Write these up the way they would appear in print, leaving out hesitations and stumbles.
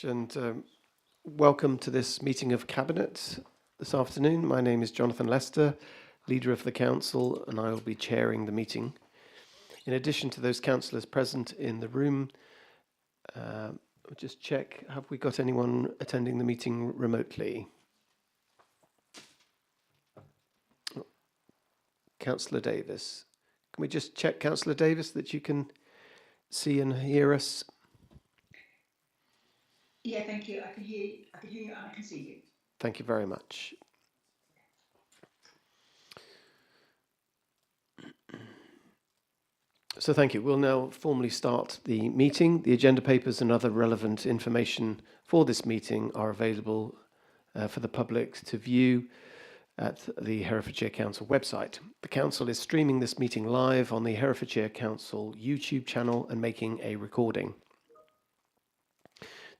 And welcome to this meeting of Cabinet this afternoon. My name is Jonathan Lester, Leader of the Council, and I will be chairing the meeting. In addition to those councillors present in the room, I'll just check, have we got anyone attending the meeting remotely? Councillor Davis. Can we just check, Councillor Davis, that you can see and hear us? Yeah, thank you. I can hear you and I can see you. Thank you very much. So thank you. We'll now formally start the meeting. The agenda papers and other relevant information for this meeting are available for the public to view at the Herefordshire Council website. The Council is streaming this meeting live on the Herefordshire Council YouTube channel and making a recording.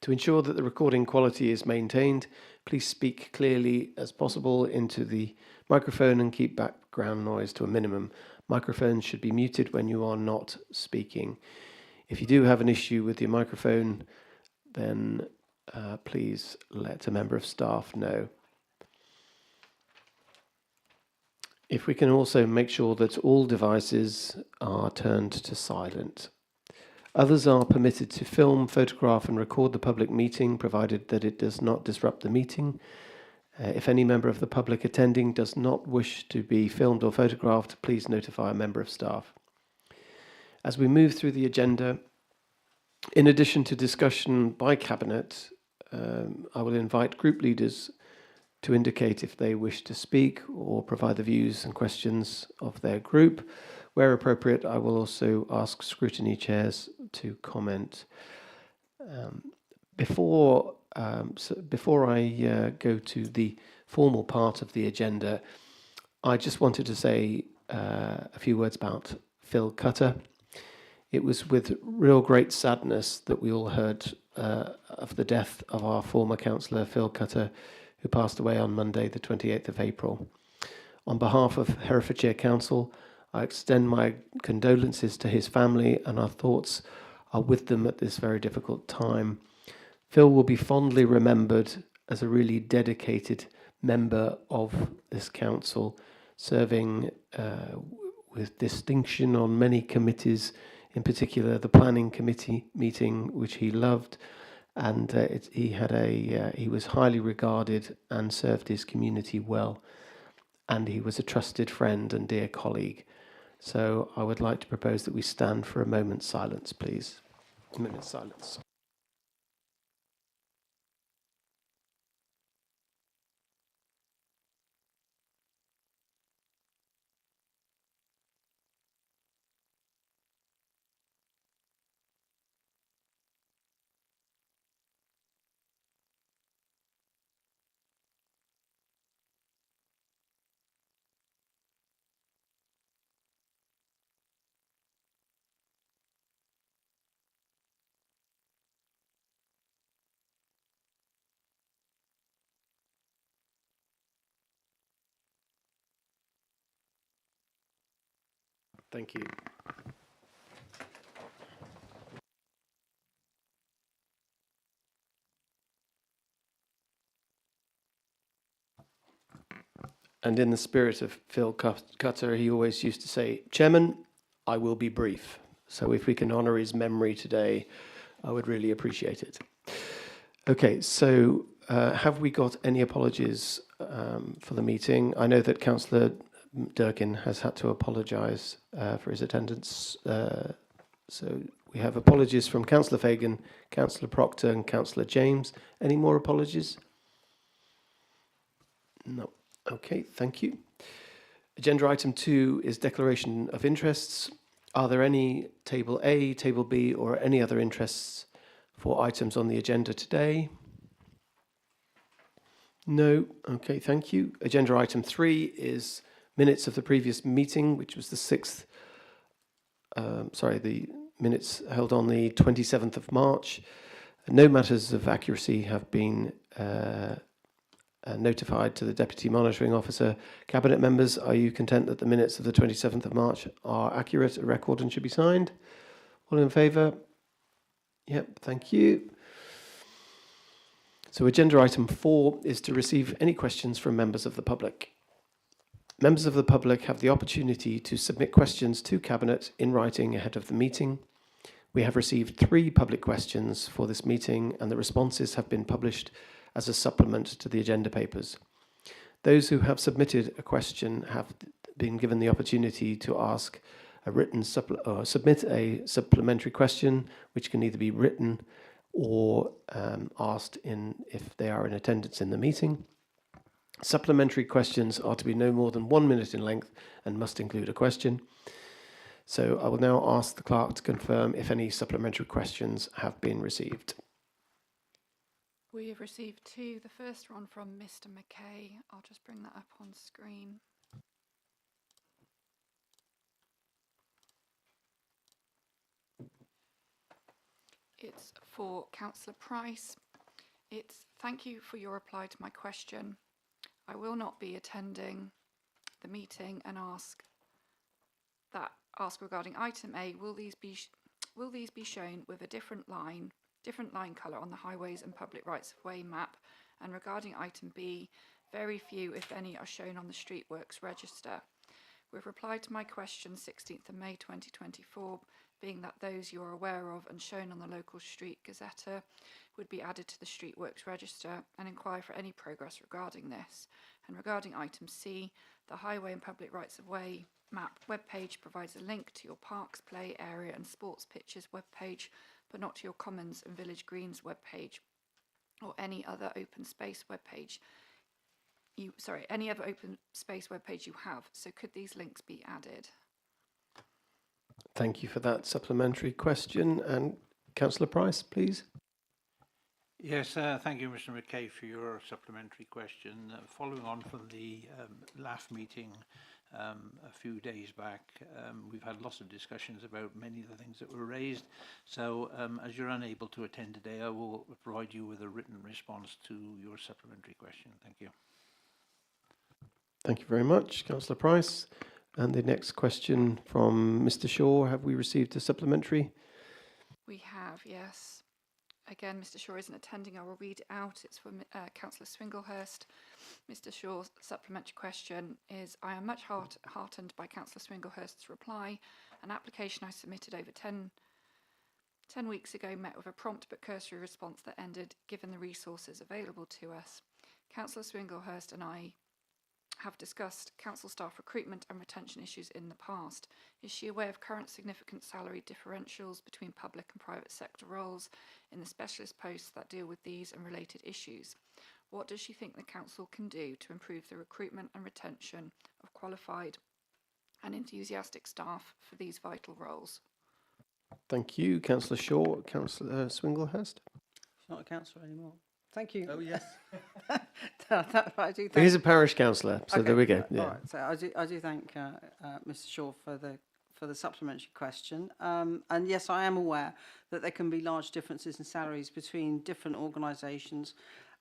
To ensure that the recording quality is maintained, please speak clearly as possible into the microphone and keep background noise to a minimum. Microphones should be muted when you are not speaking. If you do have an issue with your microphone, then please let a member of staff know. If we can also make sure that all devices are turned to silent. Others are permitted to film, photograph and record the public meeting, provided that it does not disrupt the meeting. If any member of the public attending does not wish to be filmed or photographed, please notify a member of staff. As we move through the agenda, in addition to discussion by Cabinet, I will invite group leaders to indicate if they wish to speak or provide the views and questions of their group. Where appropriate, I will also ask scrutiny chairs to comment. Before I go to the formal part of the agenda, I just wanted to say a few words about Phil Cutter. It was with real great sadness that we all heard of the death of our former councillor, Phil Cutter, who passed away on Monday, the 28th of April. On behalf of Herefordshire Council, I extend my condolences to his family, and our thoughts are with them at this very difficult time. Phil will be fondly remembered as a really dedicated member of this council, serving with distinction on many committees, in particular the planning committee meeting, which he loved, and he was highly regarded and served his community well, and he was a trusted friend and dear colleague. So I would like to propose that we stand for a moment's silence, please. A minute's silence. Thank you. And in the spirit of Phil Cutter, he always used to say, Chairman, I will be brief. So if we can honour his memory today, I would really appreciate it. Okay, so have we got any apologies for the meeting? I know that Councillor Durkin has had to apologise for his attendance. So we have apologies from Councillor Fagan, Councillor Proctor and Councillor James. Any more apologies? No. Okay, thank you. Agenda item 2 is declaration of interests. Are there any table A, table B or any other interests for items on the agenda today? No. Okay, thank you. Agenda item 3 is minutes of the previous meeting, which was the 6th, the minutes held on the 27th of March. No matters of accuracy have been notified to the Deputy Monitoring Officer. Cabinet members, are you content that the minutes of the 27th of March are accurate, a record and should be signed? All in favour? Yep, thank you. So agenda item 4 is to receive any questions from members of the public. Members of the public have the opportunity to submit questions to Cabinet in writing ahead of the meeting. We have received 3 public questions for this meeting, and the responses have been published as a supplement to the agenda papers. Those who have submitted a question have been given the opportunity to ask a written or submit a supplementary question, which can either be written or asked if they are in attendance in the meeting. Supplementary questions are to be no more than 1 minute in length and must include a question. So I will now ask the clerk to confirm if any supplementary questions have been received. We have received 2. The first one from Mr. McKay. I'll just bring that up on screen. It's for Councillor Price. It's thank you for your reply to my question. I will not be attending the meeting and ask regarding item A. Will these be shown with a different line colour on the Highways and Public Rights of Way map? And regarding item B, very few, if any, are shown on the Streetworks register. We've replied to my question 16th of May 2024, being that those you are aware of and shown on the local street gazetteer would be added to the Streetworks register, and inquire for any progress regarding this. And regarding item C, the Highway and Public Rights of Way map webpage provides a link to your parks, play area and sports pitches webpage, but not to your commons and village greens webpage or any other open space webpage. Any other open space webpage you have. So could these links be added? Thank you for that supplementary question. And Councillor Price, please. Yes, thank you, Mr. McKay, for your supplementary question. Following on from the LAF meeting a few days back, we've had lots of discussions about many of the things that were raised. So as you're unable to attend today, I will provide you with a written response to your supplementary question. Thank you. Thank you very much, Councillor Price. And the next question from Mr. Shaw. Have we received a supplementary? We have, yes. Again, Mr. Shaw isn't attending. I will read it out. It's from Councillor Swinglehurst. Mr. Shaw's supplementary question is, I am much heartened by Councillor Swinglehurst's reply. An application I submitted over 10 weeks ago met with a prompt but cursory response that ended, given the resources available to us. Councillor Swinglehurst and I have discussed council staff recruitment and retention issues in the past. Is she aware of current significant salary differentials between public and private sector roles in the specialist posts that deal with these and related issues? What does she think the council can do to improve the recruitment and retention of qualified and enthusiastic staff for these vital roles? Thank you, Councillor Shaw. Councillor Swinglehurst. She's not a councillor anymore. Thank you. Oh, yes. I do thank. He's a parish councillor, so Okay, there we go. Yeah. All right. So I do thank Mr. Shaw for the supplementary question. And yes, I am aware that there can be large differences in salaries between different organisations.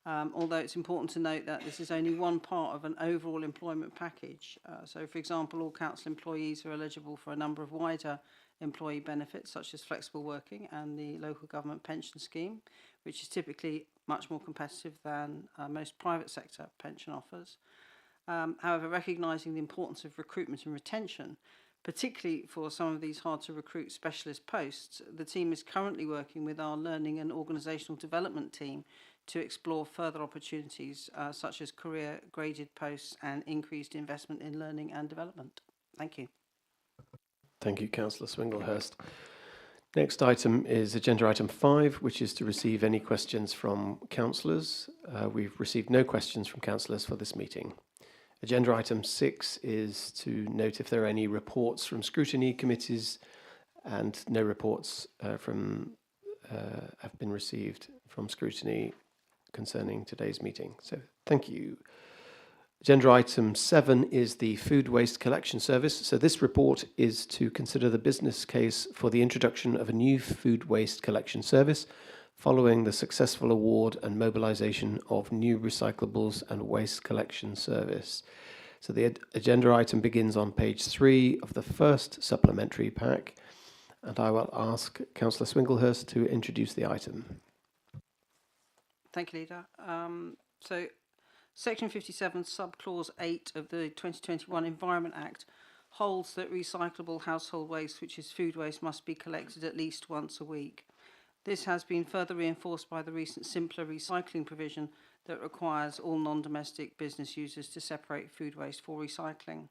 Although it's important to note that this is only one part of an overall employment package. So, for example, all council employees are eligible for a number of wider employee benefits, such as flexible working and the local government pension scheme, which is typically much more competitive than most private sector pension offers. However, recognising the importance of recruitment and retention, particularly for some of these hard to recruit specialist posts, the team is currently working with our learning and organisational development team to explore further opportunities such as career graded posts and increased investment in learning and development. Thank you. Thank you, Councillor Swinglehurst. Next item is agenda item 5, which is to receive any questions from councillors. We've received no questions from councillors for this meeting. Agenda item 6 is to note if there are any reports from scrutiny committees, and no reports have been received from scrutiny concerning today's meeting. So thank you. Agenda item 7 is the food waste collection service. So this report is to consider the business case for the introduction of a new food waste collection service following the successful award and mobilisation of new recyclables and waste collection service. So the agenda item begins on page 3 of the first supplementary pack, and I will ask Councillor Swinglehurst to introduce the item. Thank you, Leader. So, Section 57, Subclause 8 of the 2021 Environment Act holds that recyclable household waste, which is food waste, must be collected at least once a week. This has been further reinforced by the recent simpler recycling provision that requires all non-domestic business users to separate food waste for recycling.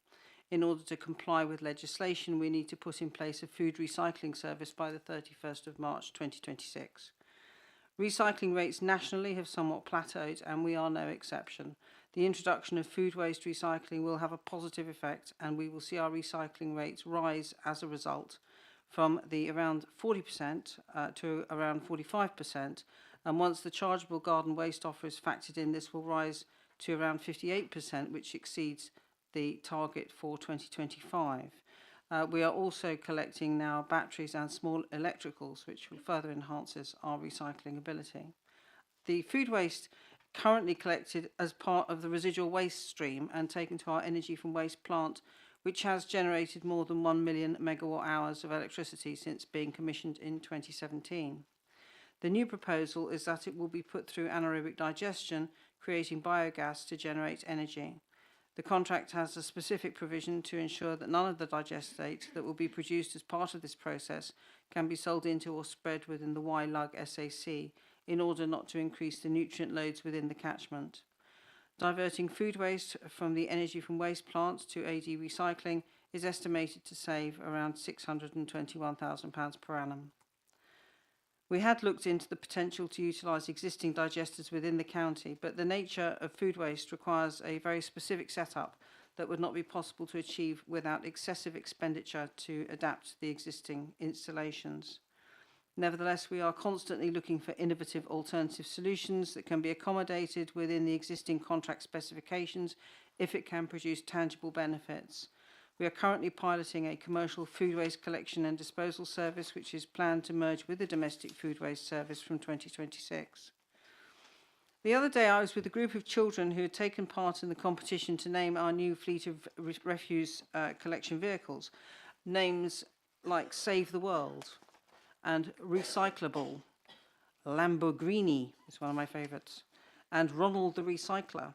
In order to comply with legislation, we need to put in place a food recycling service by the 31st of March 2026. Recycling rates nationally have somewhat plateaued, and we are no exception. The introduction of food waste recycling will have a positive effect, and we will see our recycling rates rise as a result from the around 40% to around 45%. And once the chargeable garden waste offer is factored in, this will rise to around 58%, which exceeds the target for 2025. We are also collecting now batteries and small electricals, which will further enhances our recycling ability. The food waste currently collected as part of the residual waste stream and taken to our energy from waste plant, which has generated more than 1 million megawatt hours of electricity since being commissioned in 2017. The new proposal is that it will be put through anaerobic digestion, creating biogas to generate energy. The contract has a specific provision to ensure that none of the digestate that will be produced as part of this process can be sold into or spread within the YLUG SAC in order not to increase the nutrient loads within the catchment. Diverting food waste from the energy from waste plants to AD recycling is estimated to save around £621,000 per annum. We had looked into the potential to utilise existing digesters within the county, but the nature of food waste requires a very specific setup that would not be possible to achieve without excessive expenditure to adapt the existing installations. Nevertheless, we are constantly looking for innovative alternative solutions that can be accommodated within the existing contract specifications if it can produce tangible benefits. We are currently piloting a commercial food waste collection and disposal service, which is planned to merge with the domestic food waste service from 2026. The other day, I was with a group of children who had taken part in the competition to name our new fleet of refuse collection vehicles. Names like Save the World and Recyclable, Lamborghini is one of my favourites, and Ronald the Recycler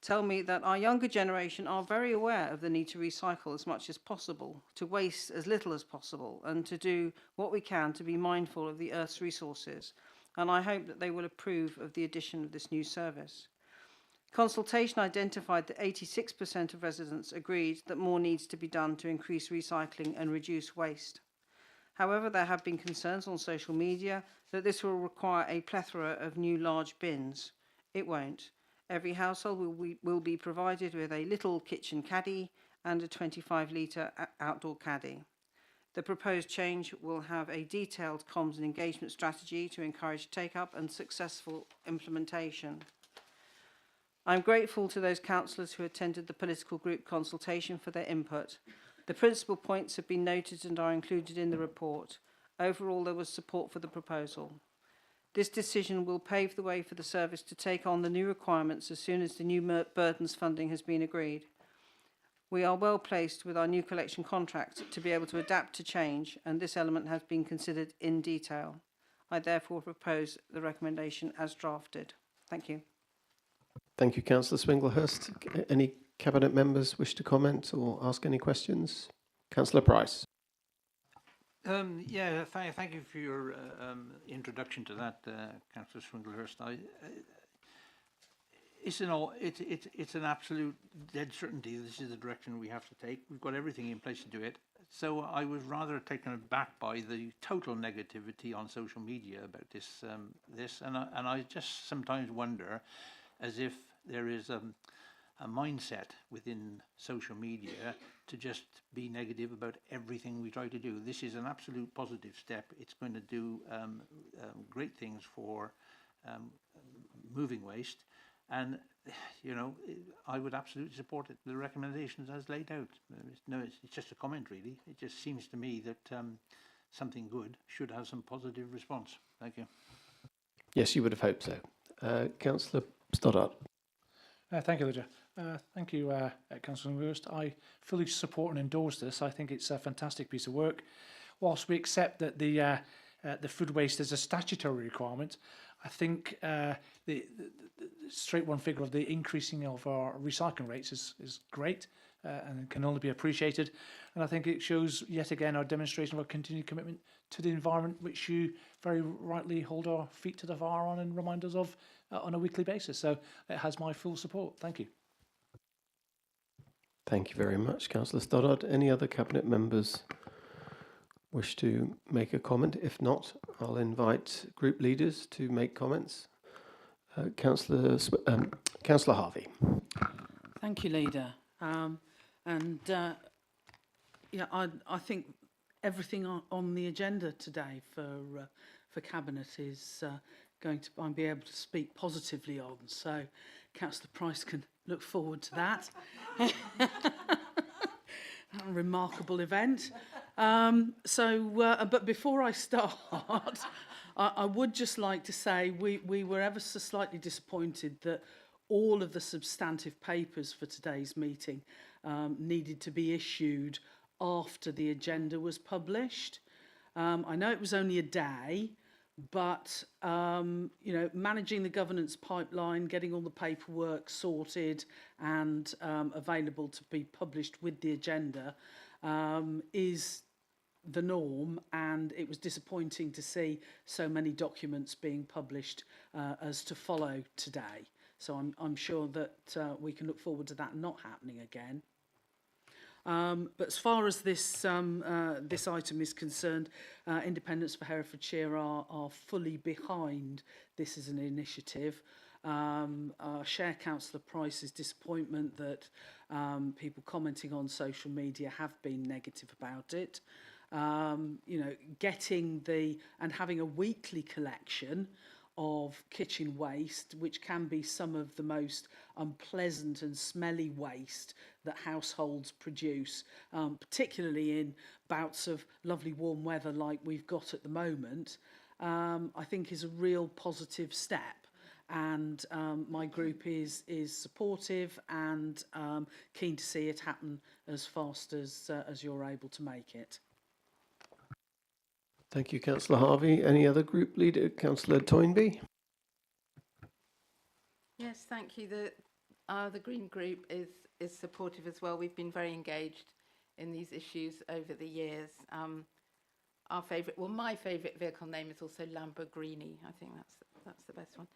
tell me that our younger generation are very aware of the need to recycle as much as possible, to waste as little as possible, and to do what we can to be mindful of the Earth's resources. And I hope that they will approve of the addition of this new service. Consultation identified that 86% of residents agreed that more needs to be done to increase recycling and reduce waste. However, there have been concerns on social media that this will require a plethora of new large bins. It won't. Every household will be provided with a little kitchen caddy and a 25-litre outdoor caddy. The proposed change will have a detailed comms and engagement strategy to encourage take-up and successful implementation. I'm grateful to those councillors who attended the political group consultation for their input. The principal points have been noted and are included in the report. Overall, there was support for the proposal. This decision will pave the way for the service to take on the new requirements as soon as the new burdens funding has been agreed. We are well placed with our new collection contract to be able to adapt to change, and this element has been considered in detail. I therefore propose the recommendation as drafted. Thank you. Thank you, Councillor Swinglehurst. Any Cabinet members wish to comment or ask any questions? Councillor Price. Thank you for your introduction to that, Councillor Swinglehurst. It's an absolute dead certainty this is the direction we have to take. We've got everything in place to do it. So I was rather taken aback by the total negativity on social media about this, and I just sometimes wonder, as if there is a mindset within social media to just be negative about everything we try to do. This is an absolute positive step. It's going to do great things for moving waste, and I would absolutely support it. The recommendations as laid out. It's just a comment really. It just seems to me that something good should have some positive response. Thank you. Yes, you would have hoped so. Councillor Stoddart. Thank you, Leader. Thank you, Councillor Wurst. I fully support and endorse this. I think it's a fantastic piece of work. Whilst we accept that the food waste is a statutory requirement, I think the straight one figure of the increasing of our recycling rates is great and can only be appreciated. And I think it shows yet again our demonstration of our continued commitment to the environment, which you very rightly hold our feet to the fire on and remind us of on a weekly basis. So it has my full support. Thank you. Thank you very much, Councillor Stoddart. Any other Cabinet members wish to make a comment? If not, I'll invite group leaders to make comments. Councillor Harvey. Thank you, Leader. Yeah, I think everything on the agenda today for Cabinet is going to be able to speak positively on. So Councillor Price can look forward to that. A remarkable event. But before I start, I would just like to say we were ever so slightly disappointed that all of the substantive papers for today's meeting needed to be issued after the agenda was published. I know it was only a day, but managing the governance pipeline, getting all the paperwork sorted and available to be published with the agenda is the norm, and it was disappointing to see so many documents being published as to follow today. So I'm sure that we can look forward to that not happening again. But as far as this item is concerned, Independents for Herefordshire are fully behind this as an initiative. Share Councillor Price's disappointment that people commenting on social media have been negative about it. Getting and having a weekly collection of kitchen waste, which can be some of the most unpleasant and smelly waste that households produce, particularly in bouts of lovely warm weather like we've got at the moment, I think is a real positive step. And my group is supportive and keen to see it happen as fast as you're able to make it. Thank you, Councillor Harvey. Any other group leader? Councillor Toynbee. Yes, thank you. The Green Group is supportive as well. We've been very engaged in these issues over the years. My favourite vehicle name is also Lamborghini. I think that's the best one.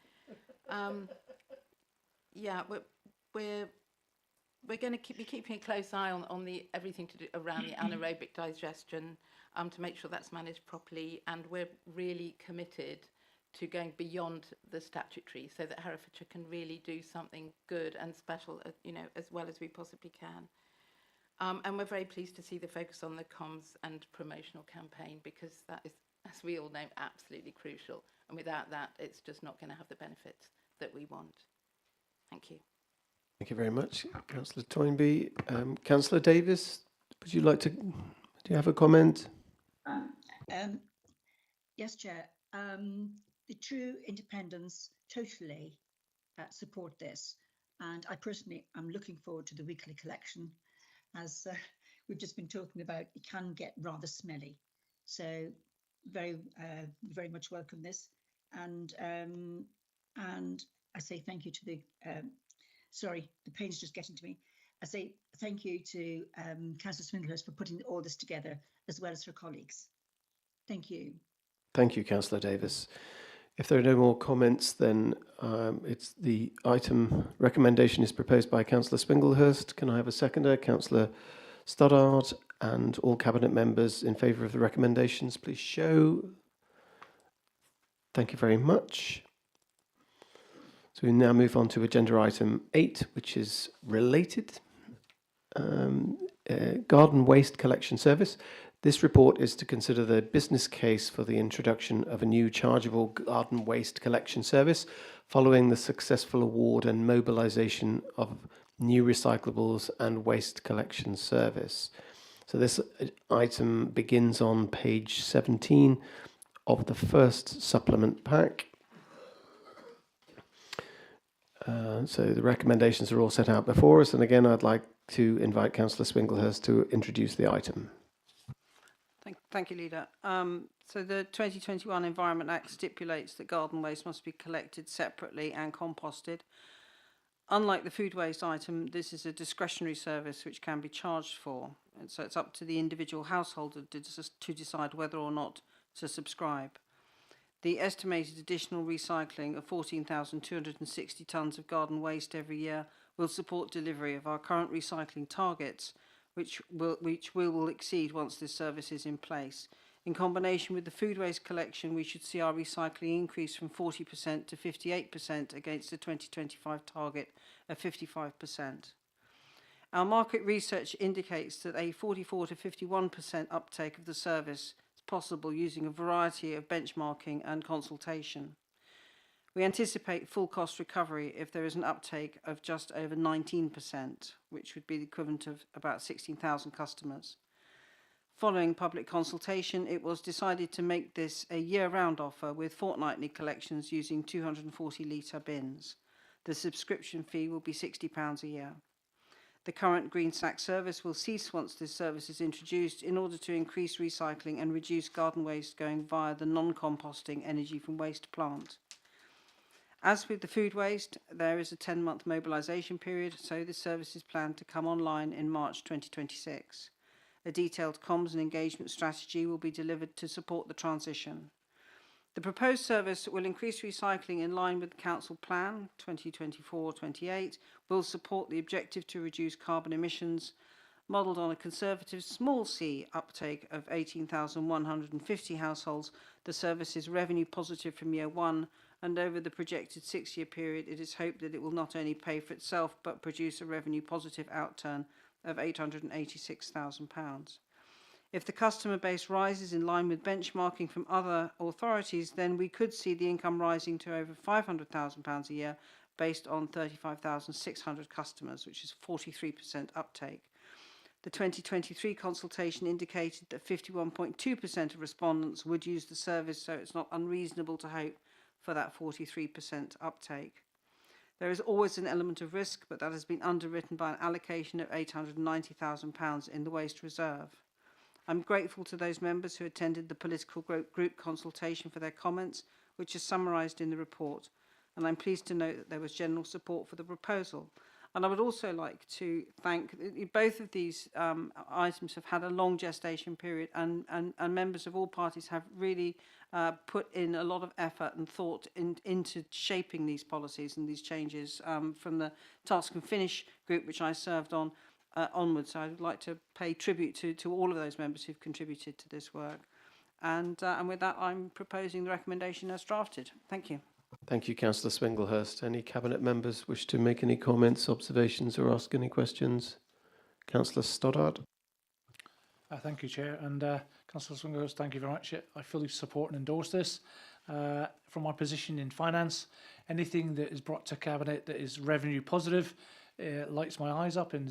We're going to be keeping a close eye on everything to do around the anaerobic digestion to make sure that's managed properly, and we're really committed to going beyond the statutory so that Herefordshire can really do something good and special, as well as we possibly can. And we're very pleased to see the focus on the comms and promotional campaign, because that is, as we all know, absolutely crucial. And without that, it's just not going to have the benefits that we want. Thank you. Thank you very much, Councillor Toynbee. Councillor Davis, would you like to? Do you have a comment? Yes, Chair. The True Independents totally support this, and I personally am looking forward to the weekly collection. As we've just been talking about, it can get rather smelly, so very much welcome this. And I say thank you to the. Sorry, the pain's just getting to me. I say thank you to Councillor Swinglehurst for putting all this together, as well as her colleagues. Thank you. Thank you, Councillor Davis. If there are no more comments, then it's the item recommendation is proposed by Councillor Swinglehurst. Can I have a seconder? Councillor Stoddart, and all Cabinet members in favour of the recommendations, please show. Thank you very much. So we now move on to agenda item 8, which is related. Garden waste collection service. This report is to consider the business case for the introduction of a new chargeable garden waste collection service following the successful award and mobilisation of new recyclables and waste collection service. So this item begins on page 17 of the first supplement pack. So the recommendations are all set out before us, and again I'd like to invite Councillor Swinglehurst to introduce the item. Thank you, Leader. So the 2021 Environment Act stipulates that garden waste must be collected separately and composted. Unlike the food waste item, this is a discretionary service which can be charged for. And so it's up to the individual household to decide whether or not to subscribe. The estimated additional recycling of 14,260 tonnes of garden waste every year will support delivery of our current recycling targets, which we will exceed once this service is in place. In combination with the food waste collection, we should see our recycling increase from 40% to 58% against the 2025 target of 55%. Our market research indicates that a 44 to 51% uptake of the service is possible using a variety of benchmarking and consultation. We anticipate full cost recovery if there is an uptake of just over 19%, which would be the equivalent of about 16,000 customers. Following public consultation, it was decided to make this a year-round offer with fortnightly collections using 240-litre bins. The subscription fee will be £60 a year. The current green sack service will cease once this service is introduced in order to increase recycling and reduce garden waste going via the non-composting energy from waste plant. As with the food waste, there is a 10-month mobilisation period, so this service is planned to come online in March 2026. A detailed comms and engagement strategy will be delivered to support the transition. The proposed service will increase recycling in line with the Council Plan 2024-28, will support the objective to reduce carbon emissions, modelled on a conservative small c uptake of 18,150 households. The service is revenue positive from year one, and over the projected 6-year period, it is hoped that it will not only pay for itself, but produce a revenue positive outturn of £886,000. If the customer base rises in line with benchmarking from other authorities, then we could see the income rising to over £500,000 a year based on 35,600 customers, which is 43% uptake. The 2023 consultation indicated that 51.2% of respondents would use the service, so it's not unreasonable to hope for that 43% uptake. There is always an element of risk, but that has been underwritten by an allocation of £890,000 in the waste reserve. I'm grateful to those members who attended the political group consultation for their comments, which is summarised in the report, and I'm pleased to note that there was general support for the proposal. And I would also like to thank both of these items have had a long gestation period, and members of all parties have really put in a lot of effort and thought into shaping these policies and these changes from the Task and Finish group, which I served on, onwards. So I would like to pay tribute to all of those members who've contributed to this work. And with that, I'm proposing the recommendation as drafted. Thank you. Thank you, Councillor Swinglehurst. Any Cabinet members wish to make any comments, observations or ask any questions? Councillor Stoddart. Thank you, Chair. And Councillor Swinglehurst, thank you very much. I fully support and endorse this. From my position in finance, anything that is brought to Cabinet that is revenue positive lights my eyes up and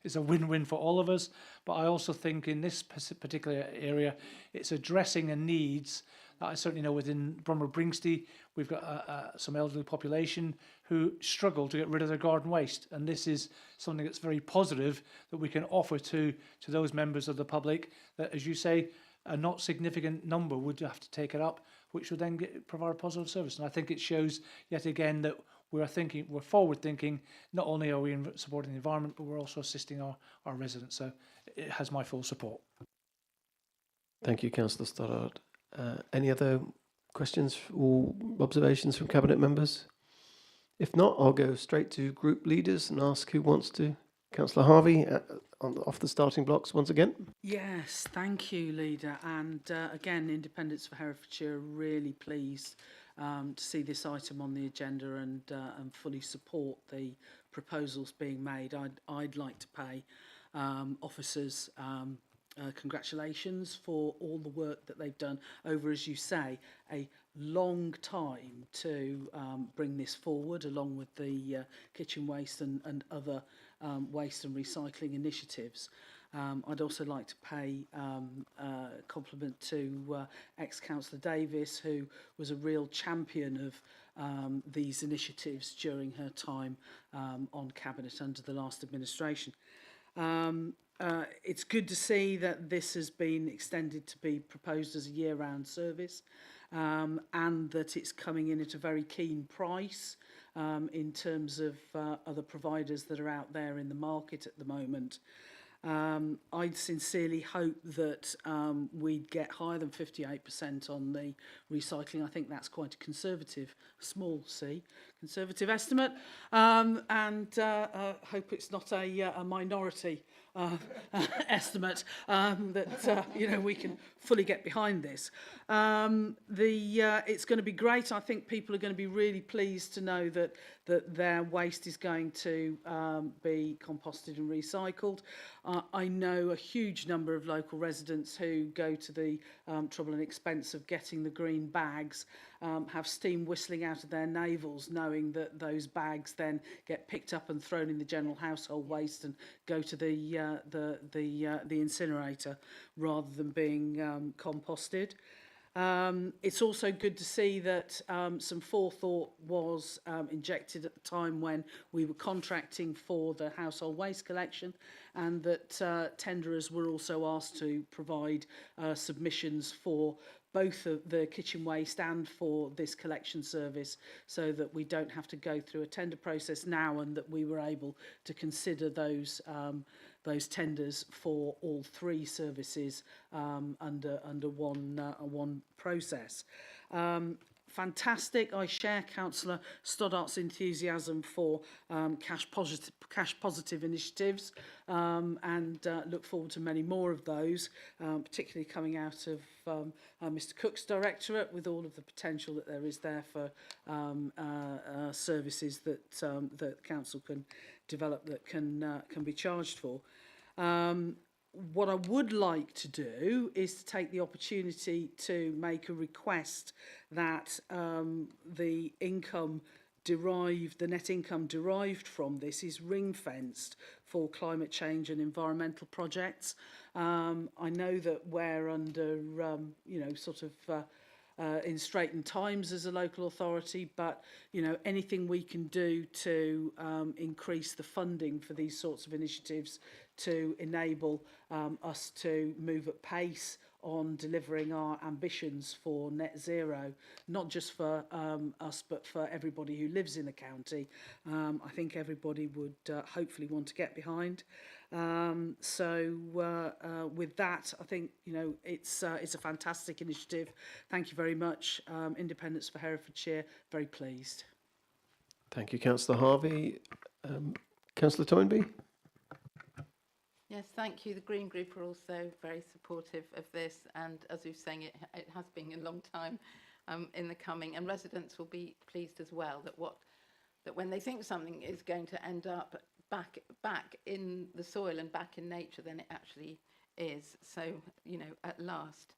is a win-win for all of us. But I also think in this particular area, it's addressing a needs that I certainly know within Bromwell Bringsty, we've got some elderly population who struggle to get rid of their garden waste. And this is something that's very positive that we can offer to those members of the public that, as you say, a not significant number would have to take it up, which would then provide a positive service. And I think it shows yet again that we're forward thinking. Not only are we supporting the environment, but we're also assisting our residents. So it has my full support. Thank you, Councillor Stoddart. Any other questions or observations from Cabinet members? If not, I'll go straight to group leaders and ask who wants to. Councillor Harvey, off the starting blocks once again. Yes, thank you, Leader. And again, Independents for Herefordshire, really pleased to see this item on the agenda and fully support the proposals being made. I'd like to pay officers congratulations for all the work that they've done over, as you say, a long time to bring this forward, along with the kitchen waste and other waste and recycling initiatives. I'd also like to pay compliment to ex-Councillor Davis, who was a real champion of these initiatives during her time on Cabinet under the last administration. It's good to see that this has been extended to be proposed as a year-round service, and that it's coming in at a very keen price in terms of other providers that are out there in the market at the moment. I'd sincerely hope that we'd get higher than 58% on the recycling. I think that's quite a conservative, small c, conservative estimate, and hope it's not a minority estimate, that we can fully get behind this. It's going to be great. I think people are going to be really pleased to know that their waste is going to be composted and recycled. I know a huge number of local residents who go to the trouble and expense of getting the green bags, have steam whistling out of their navels, knowing that those bags then get picked up and thrown in the general household waste and go to the incinerator rather than being composted. It's also good to see that some forethought was injected at the time when we were contracting for the household waste collection, and that tenderers were also asked to provide submissions for both the kitchen waste and for this collection service, so that we don't have to go through a tender process now, and that we were able to consider those tenders for all three services under one process. Fantastic. I share Councillor Stoddart's enthusiasm for cash positive initiatives, and look forward to many more of those, particularly coming out of Mr Cook's directorate, with all of the potential that there is there for services that council can develop that can be charged for. What I would like to do is to take the opportunity to make a request that the net income derived from this is ring-fenced for climate change and environmental projects. I know that we're under, in straitened times as a local authority, but anything we can do to increase the funding for these sorts of initiatives to enable us to move at pace on delivering our ambitions for net zero, not just for us but for everybody who lives in the county, I think everybody would hopefully want to get behind. With that, I think it's a fantastic initiative. Thank you very much. Independence for Herefordshire, very pleased. Thank you, Councillor Harvey. Councillor Toynbee? Yes, thank you. The Green Group are also very supportive of this, and as we're saying, it has been a long time in the coming, and residents will be pleased as well that when they think something is going to end up back in the soil and back in nature, then it actually is. So, at last.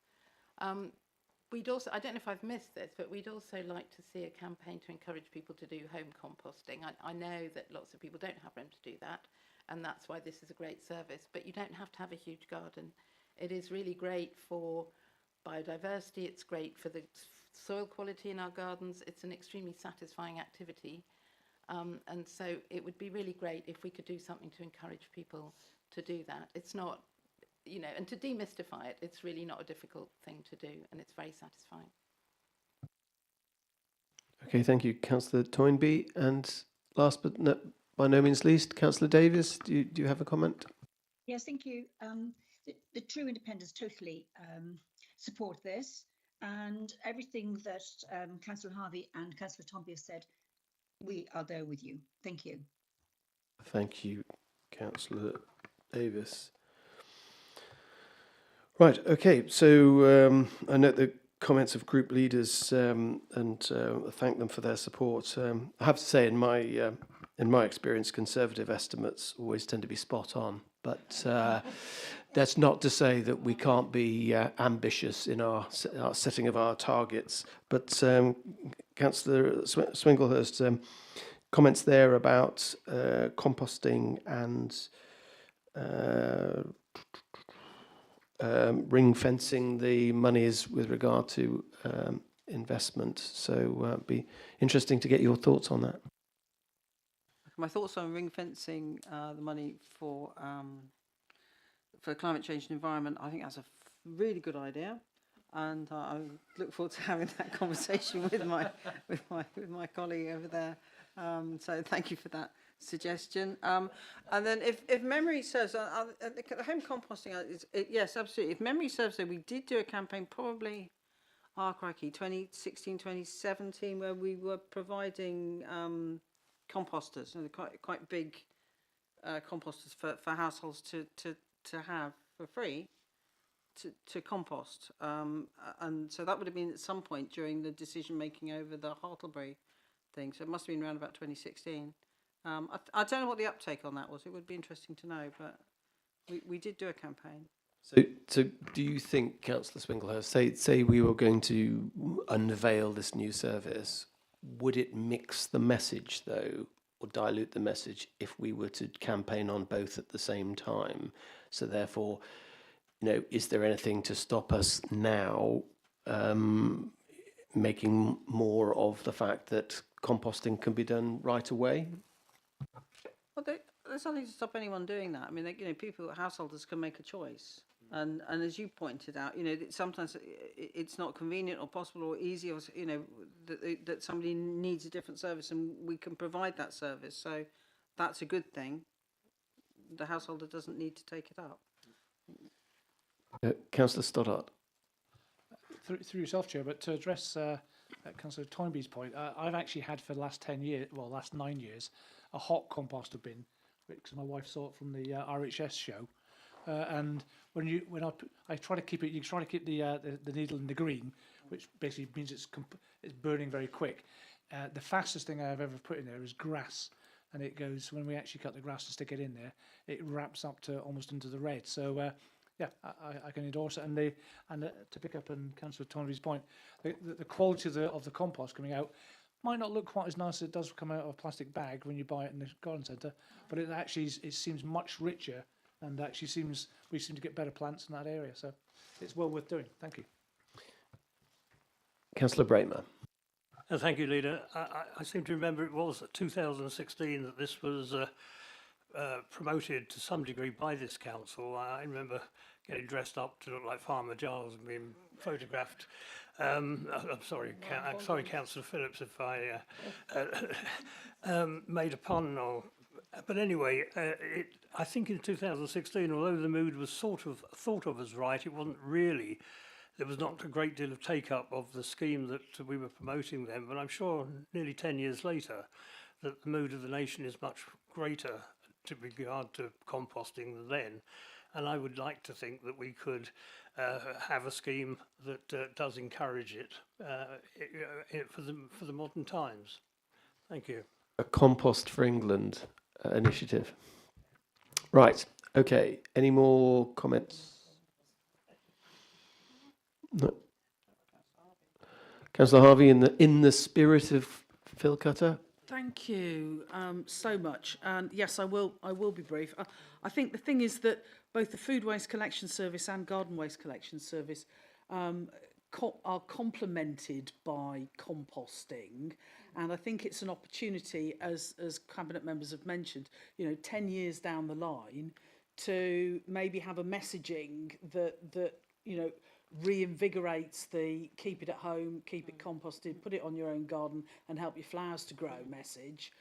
We'd also, I don't know if I've missed this, but we'd also like to see a campaign to encourage people to do home composting. I know that lots of people don't have room to do that, and that's why this is a great service, but you don't have to have a huge garden. It is really great for biodiversity, it's great for the soil quality in our gardens, it's an extremely satisfying activity, and so it would be really great if we could do something to encourage people to do that. It's not, and to demystify it, it's really not a difficult thing to do, and it's very satisfying. Okay, thank you, Councillor Toynbee. And last but by no means least, Councillor Davies, do you have a comment? Yes, thank you. The True Independents totally support this, and everything that Councillor Harvey and Councillor Toynbee have said, we are there with you. Thank you. Thank you, Councillor Davies. Right, okay, so I note the comments of group leaders and thank them for their support. I have to say, in my experience, Conservative estimates always tend to be spot on, but that's not to say that we can't be ambitious in our setting of our targets. But Councillor Swinglehurst, comments there about composting and ring fencing the monies with regard to investment. So it'd be interesting to get your thoughts on that. My thoughts on ring fencing the money for climate change and environment. I think that's a really good idea, and I look forward to having that conversation with my colleague over there. So thank you for that suggestion. And then if memory serves, the home composting, yes, absolutely. If memory serves, so we did do a campaign probably, crikey, 2016, 2017, where we were providing composters, quite big composters for households to have for free to compost. And so that would have been at some point during the decision making over the Hartlebury thing. So it must have been around about 2016. I don't know what the uptake on that was. It would be interesting to know, but we did do a campaign. So do you think, Councillor Swinglehurst, say we were going to unveil this new service, would it mix the message though, or dilute the message if we were to campaign on both at the same time? So therefore, is there anything to stop us now making more of the fact that composting can be done right away? Well, there's nothing to stop anyone doing that. I mean, householders can make a choice. And as you pointed out, sometimes it's not convenient or possible or easy, or that somebody needs a different service, and we can provide that service. So that's a good thing. The householder doesn't need to take it up. Councillor Stoddart. Through yourself, Chair, but to address Councillor Toynbee's point, I've actually had for the last 9 years, a hot composter bin, because my wife saw it from the RHS show. And when I try to keep it, you try to keep the needle in the green, which basically means it's burning very quick. The fastest thing I've ever put in there is grass, and it goes, when we actually cut the grass to stick it in there, it wraps up to almost into the red. So yeah, I can endorse it. And to pick up on Councillor Toynbee's point, the quality of the compost coming out might not look quite as nice as it does come out of a plastic bag when you buy it in the garden centre, but it actually it seems much richer. And actually we seem to get better plants in that area. So it's well worth doing. Thank you. Councillor Bramer. Thank you, Leader. I seem to remember it was 2016 that this was promoted to some degree by this council. I remember getting dressed up to look like Farmer Giles and being photographed. I'm sorry, Councillor Phillips, if I made a pun or... But anyway, I think in 2016, although the mood was sort of thought of as right, it wasn't really. There was not a great deal of take-up of the scheme that we were promoting then, but I'm sure nearly 10 years later that the mood of the nation is much greater to regard to composting than then. And I would like to think that we could have a scheme that does encourage it for the modern times. Thank you. A Compost for England initiative. Right. Okay. Any more comments? No. Councillor Harvey, in the spirit of Phil Cutter. Thank you so much. And yes, I will be brief. I think the thing is that both the food waste collection service and garden waste collection service are complemented by composting, and I think it's an opportunity, as cabinet members have mentioned, 10 years down the line, to maybe have a messaging that reinvigorates the keep it at home, keep it composted, put it on your own garden and help your flowers to grow message,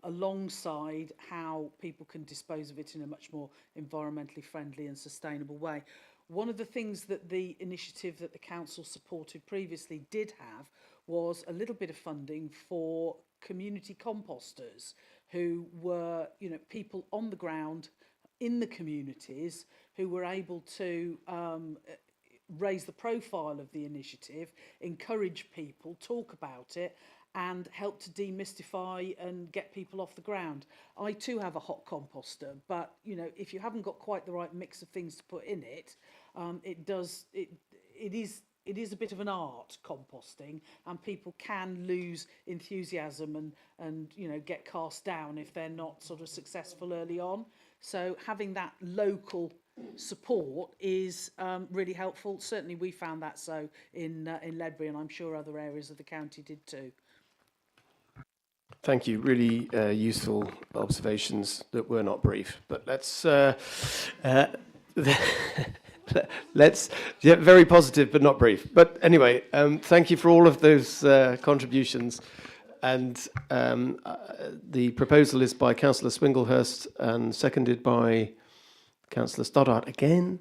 alongside how people can dispose of it in a much more environmentally friendly and sustainable way. One of the things that the initiative that the council supported previously did have was a little bit of funding for community composters, who were, people on the ground in the communities who were able to raise the profile of the initiative, encourage people, talk about it, and help to demystify and get people off the ground. I too have a hot composter, but if you haven't got quite the right mix of things to put in it, it is a bit of an art, composting, and people can lose enthusiasm and get cast down if they're not sort of successful early on. So having that local support is really helpful. Certainly we found that so in Ledbury, and I'm sure other areas of the county did too. Thank you. Really useful observations that were not brief. But let's very positive but not brief. But anyway, thank you for all of those contributions. And the proposal is by Councillor Swinglehurst and seconded by Councillor Stoddart again.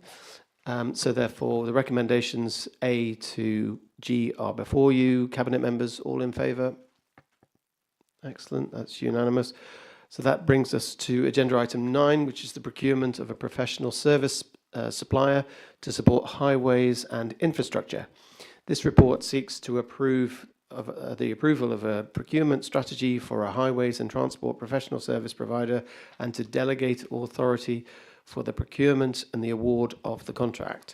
So therefore, the recommendations A to G are before you. Cabinet members, all in favour? Excellent, that's unanimous. So that brings us to agenda item 9, which is the procurement of a professional service supplier to support highways and infrastructure. This report seeks to approve of the approval of a procurement strategy for a highways and transport professional service provider and to delegate authority for the procurement and the award of the contract.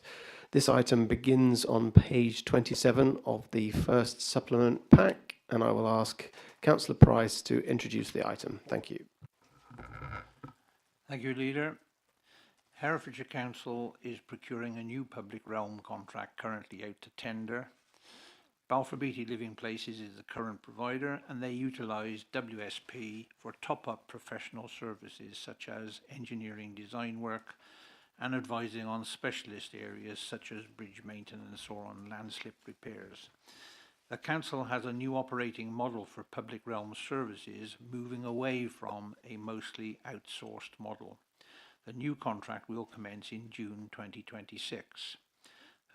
This item begins on page 27 of the first supplement pack, and I will ask Councillor Price to introduce the item. Thank you. Thank you, Leader. Herefordshire Council is procuring a new public realm contract currently out to tender. Balfour Beatty Living Places is the current provider, and they utilise WSP for top-up professional services such as engineering design work and advising on specialist areas such as bridge maintenance or on landslip repairs. The Council has a new operating model for public realm services, moving away from a mostly outsourced model. The new contract will commence in June 2026.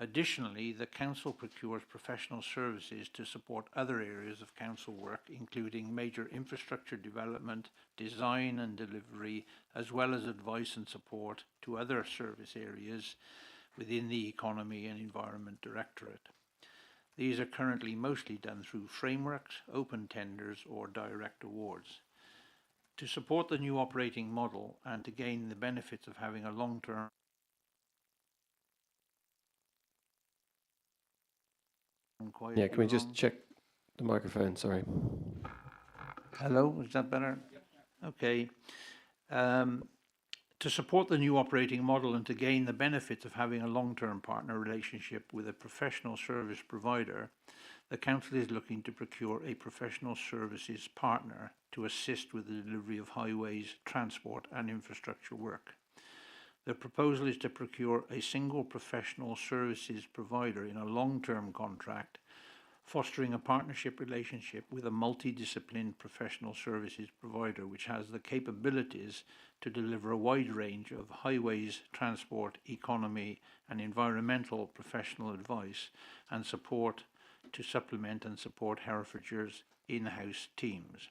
Additionally, the Council procures professional services to support other areas of Council work, including major infrastructure development, design and delivery, as well as advice and support to other service areas within the Economy and Environment Directorate. These are currently mostly done through frameworks, open tenders, or direct awards. To support the new operating model and to gain the benefits of having a long-term Yeah, can we just check the microphone? Sorry. Hello, is that better? Okay. To support the new operating model and to gain the benefits of having a long-term partner relationship with a professional service provider, the Council is looking to procure a professional services partner to assist with the delivery of highways, transport and infrastructure work. The proposal is to procure a single professional services provider in a long-term contract, fostering a partnership relationship with a multidisciplined professional services provider which has the capabilities to deliver a wide range of highways, transport, economy and environmental professional advice and support to supplement and support Herefordshire's in-house teams.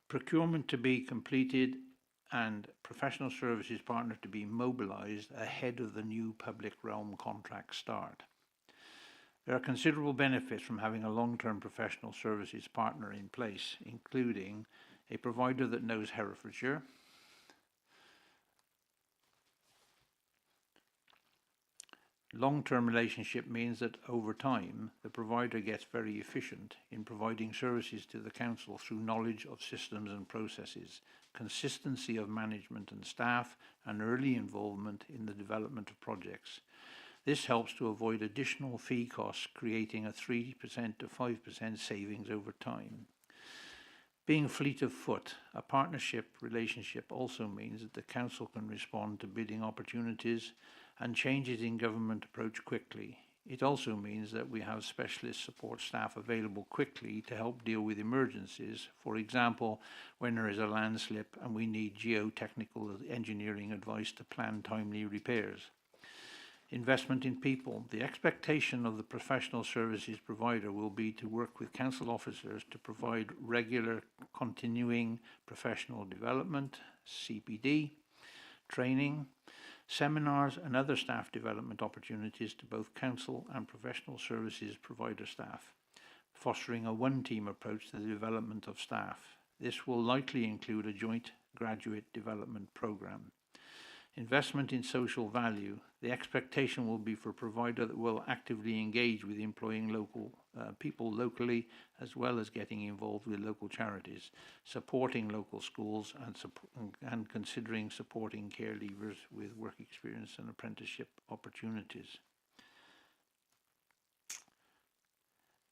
Procurement to be completed and professional services partner to be mobilised ahead of the new public realm contract start. There are considerable benefits from having a long-term professional services partner in place, including a provider that knows Herefordshire, long-term relationship means that over time the provider gets very efficient in providing services to the Council through knowledge of systems and processes, consistency of management and staff, and early involvement in the development of projects. This helps to avoid additional fee costs, creating a 3% to 5% savings over time. Being fleet of foot, a partnership relationship also means that the Council can respond to bidding opportunities and changes in government approach quickly. It also means that we have specialist support staff available quickly to help deal with emergencies, for example, when there is a landslip and we need geotechnical engineering advice to plan timely repairs. Investment in people. The expectation of the professional services provider will be to work with Council officers to provide regular continuing professional development, CPD, training, seminars and other staff development opportunities to both Council and professional services provider staff, fostering a one-team approach to the development of staff. This will likely include a joint graduate development programme. Investment in social value. The expectation will be for a provider that will actively engage with employing local people locally, as well as getting involved with local charities, supporting local schools and considering supporting care leavers with work experience and apprenticeship opportunities.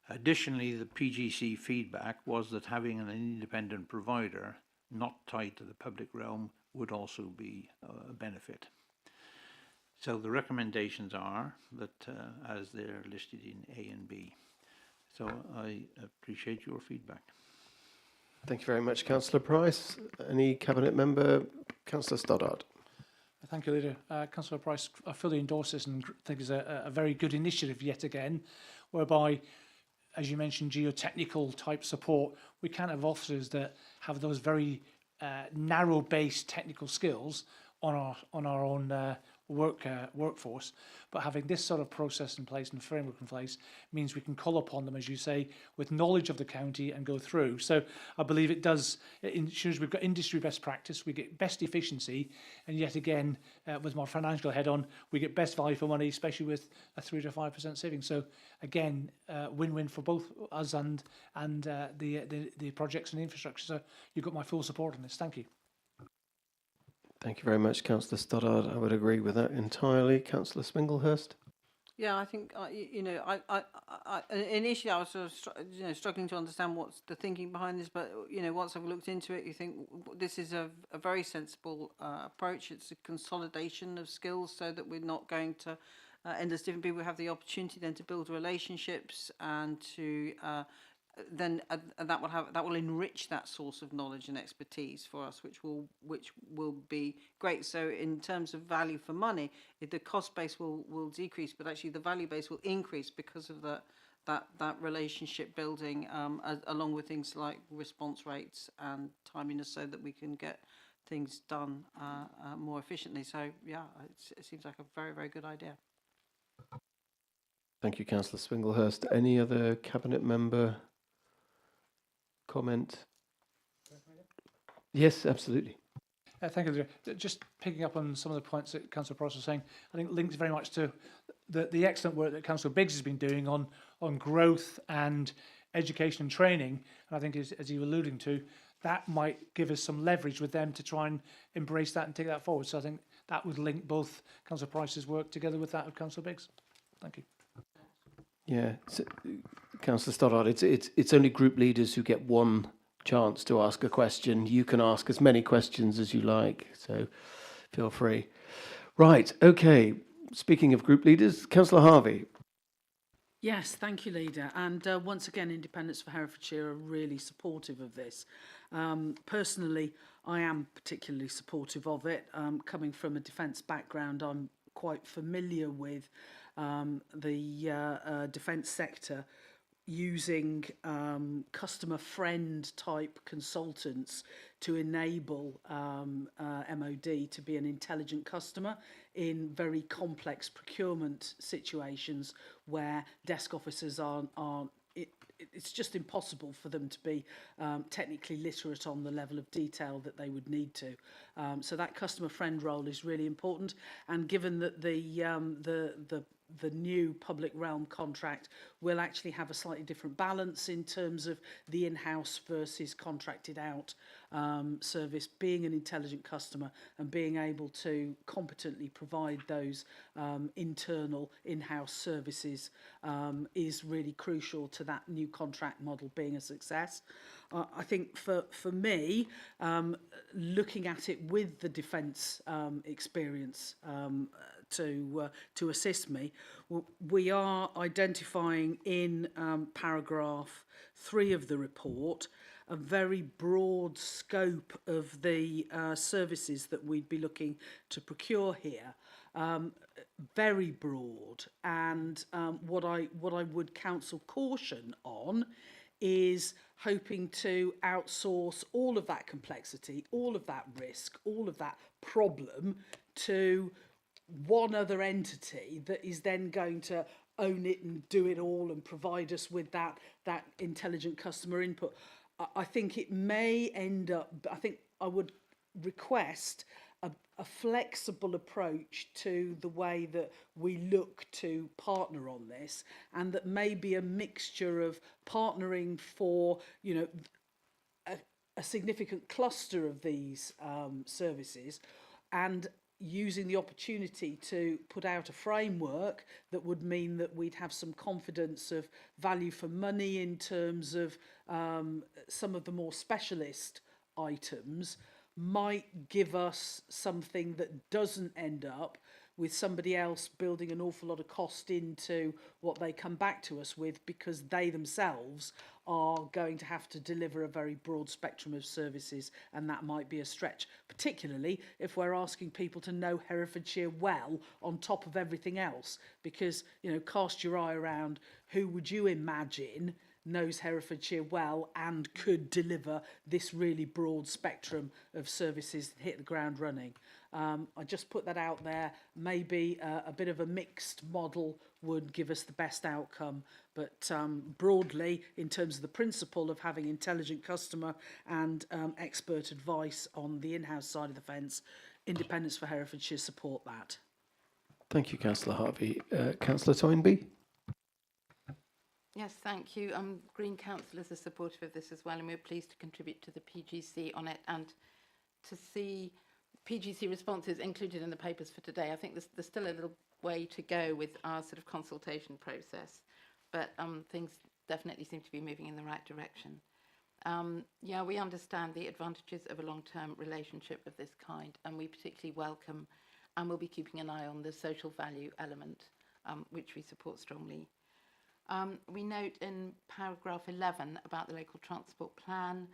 Additionally, the PGC feedback was that having an independent provider not tied to the public realm would also be a benefit. So the recommendations are that as they're listed in A and B. So I appreciate your feedback. Thank you very much, Councillor Price. Any Cabinet member? Councillor Stoddart. Thank you, Leader. Councillor Price, I fully endorse this and think it's a very good initiative yet again, whereby, as you mentioned, geotechnical type support, we can have officers that have those very narrow-based technical skills on our own workforce, but having this sort of process in place and framework in place means we can call upon them, as you say, with knowledge of the county and go through. So I believe it ensures we've got industry best practice, we get best efficiency, and yet again, with my financial head on, we get best value for money, especially with a 3 to 5% saving. So again, win-win for both us and the projects and the infrastructure. So you've got my full support on this. Thank you. Thank you very much, Councillor Stoddart. I would agree with that entirely. Councillor Swinglehurst. Yeah, I think initially I was sort of struggling to understand what's the thinking behind this, but once I've looked into it, you think this is a very sensible approach. It's a consolidation of skills so that we're not going to end as different people. We have the opportunity then to build relationships and to then that will enrich that source of knowledge and expertise for us, which will be great. So in terms of value for money, the cost base will decrease, but actually the value base will increase because of that relationship building, along with things like response rates and timeliness, so that we can get things done more efficiently. So yeah, it seems like a very, very good idea. Thank you, Councillor Swinglehurst. Any other Cabinet member comment? Yes, absolutely. Thank you, Leader. Just picking up on some of the points that Councillor Price was saying, I think links very much to the excellent work that Councillor Biggs has been doing on growth and education and training. And I think, as you were alluding to, that might give us some leverage with them to try and embrace that and take that forward. So I think that would link both Councillor Price's work together with that of Councillor Biggs. Thank you. Yeah, so, Councillor Stoddart, it's only group leaders who get one chance to ask a question. You can ask as many questions as you like, so feel free. Right, okay. Speaking of group leaders, Councillor Harvey. Yes, thank you, Leader. And once again, Independents for Herefordshire are really supportive of this. Personally, I am particularly supportive of it. Coming from a defence background, I'm quite familiar with the defence sector using customer friend type consultants to enable MOD to be an intelligent customer in very complex procurement situations where desk officers aren't it's just impossible for them to be technically literate on the level of detail that they would need to. So that customer friend role is really important. And given that the new public realm contract will actually have a slightly different balance in terms of the in-house versus contracted out service, being an intelligent customer and being able to competently provide those internal in-house services is really crucial to that new contract model being a success. I think for me, looking at it with the defence experience to assist me, we are identifying in paragraph 3 of the report a very broad scope of the services that we'd be looking to procure here. Very broad, and what I would counsel caution on is hoping to outsource all of that complexity, all of that risk, all of that problem to one other entity that is then going to own it and do it all and provide us with that intelligent customer input. I think it may end up, I think I would request a flexible approach to the way that we look to partner on this, and that may be a mixture of partnering for, a significant cluster of these services, and using the opportunity to put out a framework that would mean that we'd have some confidence of value for money in terms of some of the more specialist items might give us something that doesn't end up with somebody else building an awful lot of cost into what they come back to us with, because they themselves are going to have to deliver a very broad spectrum of services, and that might be a stretch, particularly if we're asking people to know Herefordshire well on top of everything else. Because, you know, cast your eye around, who would you imagine knows Herefordshire well and could deliver this really broad spectrum of services that hit the ground running? I just put that out there. Maybe a bit of a mixed model would give us the best outcome. But broadly, in terms of the principle of having intelligent customer and expert advice on the in-house side of the fence, Independence for Herefordshire support that. Thank you, Councillor Harvey. Councillor Toynbee? Yes, thank you. Green councillors are supportive of this as well, and we're pleased to contribute to the PGC on it, and to see PGC responses included in the papers for today. I think there's still a little way to go with our sort of consultation process, but things definitely seem to be moving in the right direction. Yeah, we understand the advantages of a long-term relationship of this kind, and we particularly welcome and will be keeping an eye on the social value element, which we support strongly. We note in paragraph 11 about the local transport plan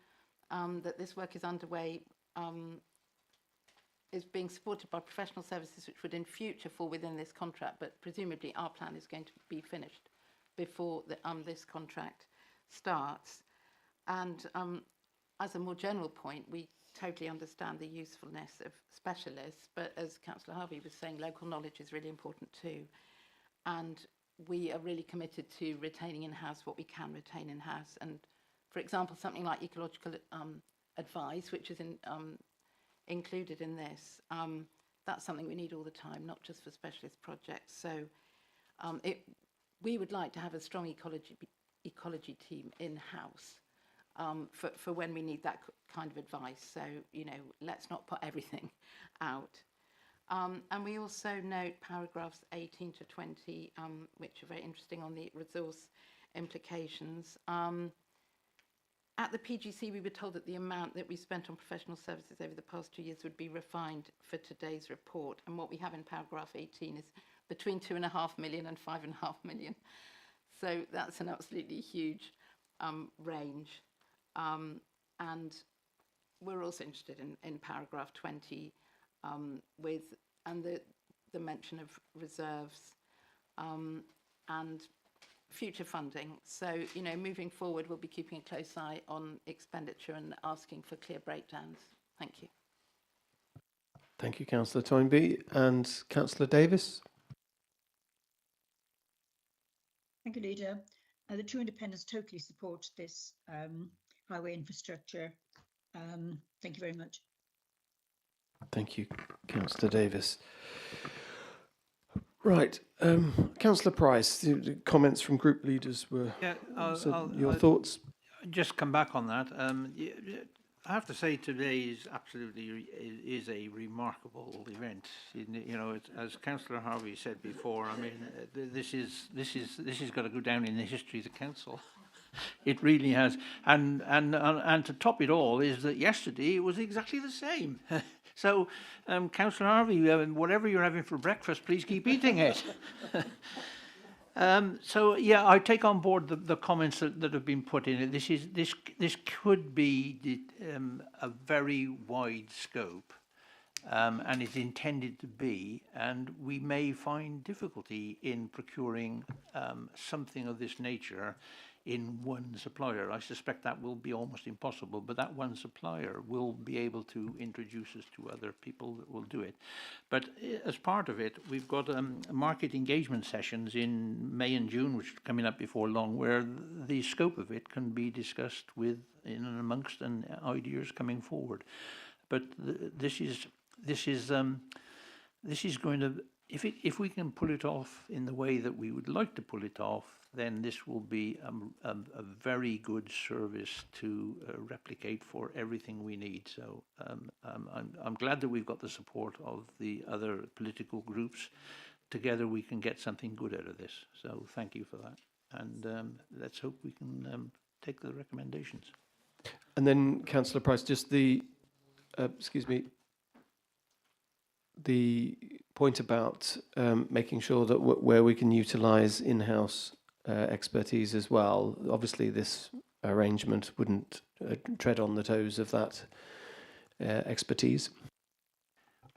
that this work is underway, is being supported by professional services which would in future fall within this contract, but presumably our plan is going to be finished before this contract starts. And as a more general point, we totally understand the usefulness of specialists, but as Councillor Harvey was saying, local knowledge is really important too. And we are really committed to retaining in-house what we can retain in-house. And for example, something like ecological advice, which is included in this, that's something we need all the time, not just for specialist projects. So we would like to have a strong ecology team in-house for when we need that kind of advice. So, you know, let's not put everything out. And we also note paragraphs 18 to 20, which are very interesting on the resource implications. At the PGC, we were told that the amount that we spent on professional services over the past 2 years would be refined for today's report. And what we have in paragraph 18 is between 2.5 million and 5.5 million. So that's an absolutely huge range. And we're also interested in paragraph 20 with the mention of reserves and future funding. So, you know, moving forward, we'll be keeping a close eye on expenditure and asking for clear breakdowns. Thank you. Thank you, Councillor Toynbee. And Councillor Davis? Thank you, Leader. The True Independents totally support this highway infrastructure. Thank you very much. Thank you, Councillor Davis. Right, Councillor Price, the comments from group leaders were. Yeah, your thoughts? Just come back on that. I have to say today is absolutely a remarkable event. You know, as Councillor Harvey said before, I mean, this is got to go down in the history of the council. It really has, and to top it all is that yesterday it was exactly the same. So, Councillor Harvey, whatever you're having for breakfast, please keep eating it. So yeah, I take on board the comments that have been put in. This could be a very wide scope, and is intended to be, and we may find difficulty in procuring something of this nature in one supplier. I suspect that will be almost impossible, but that one supplier will be able to introduce us to other people that will do it. But as part of it, we've got market engagement sessions in May and June, which are coming up before long, where the scope of it can be discussed with in and amongst and ideas coming forward. But this is going to if we can pull it off in the way that we would like to pull it off, then this will be a very good service to replicate for everything we need. So I'm glad that we've got the support of the other political groups. Together we can get something good out of this. So thank you for that. And let's hope we can take the recommendations. And then, Councillor Price, just the, excuse me, the point about making sure that where we can utilise in-house expertise as well. Obviously, this arrangement wouldn't tread on the toes of that expertise.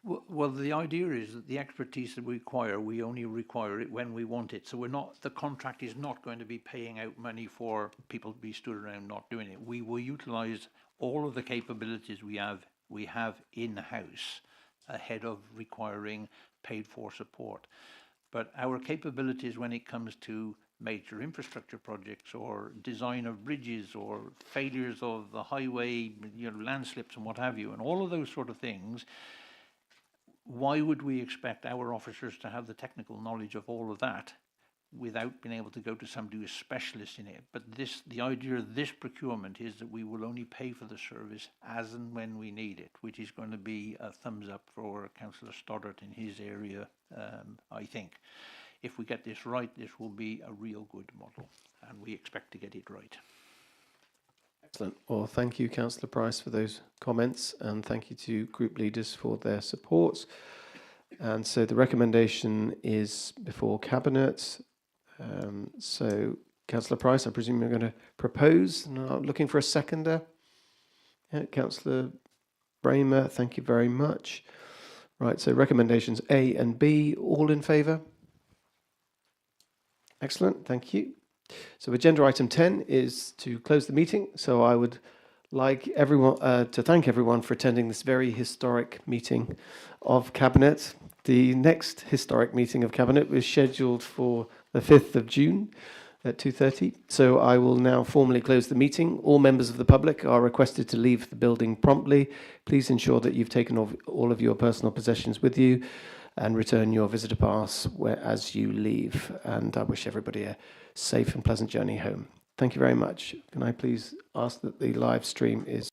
Well, the idea is that the expertise that we require, we only require it when we want it. So we're not, the contract is not going to be paying out money for people to be stood around not doing it. We will utilise all of the capabilities we have in-house ahead of requiring paid for support. But our capabilities when it comes to major infrastructure projects or design of bridges or failures of the highway, landslips and what have you, and all of those sort of things, why would we expect our officers to have the technical knowledge of all of that without being able to go to somebody who's a specialist in it? But the idea of this procurement is that we will only pay for the service as and when we need it, which is going to be a thumbs up for Councillor Stoddart in his area, I think. If we get this right, this will be a real good model, and we expect to get it right. Excellent. Well, thank you, Councillor Price, for those comments, and thank you to group leaders for their support. And so the recommendation is before Cabinet. So, Councillor Price, I presume you're going to propose. No, looking for a seconder. Yeah, Councillor Bramer, thank you very much. Right, so recommendations A and B, all in favour? Excellent, thank you. So agenda item 10 is to close the meeting. So I would like everyone to thank everyone for attending this very historic meeting of Cabinet. The next historic meeting of Cabinet was scheduled for the 5th of June at 2:30. So I will now formally close the meeting. All members of the public are requested to leave the building promptly. Please ensure that you've taken all of your personal possessions with you and return your visitor pass as you leave. And I wish everybody a safe and pleasant journey home. Thank you very much. Can I please ask that the live stream is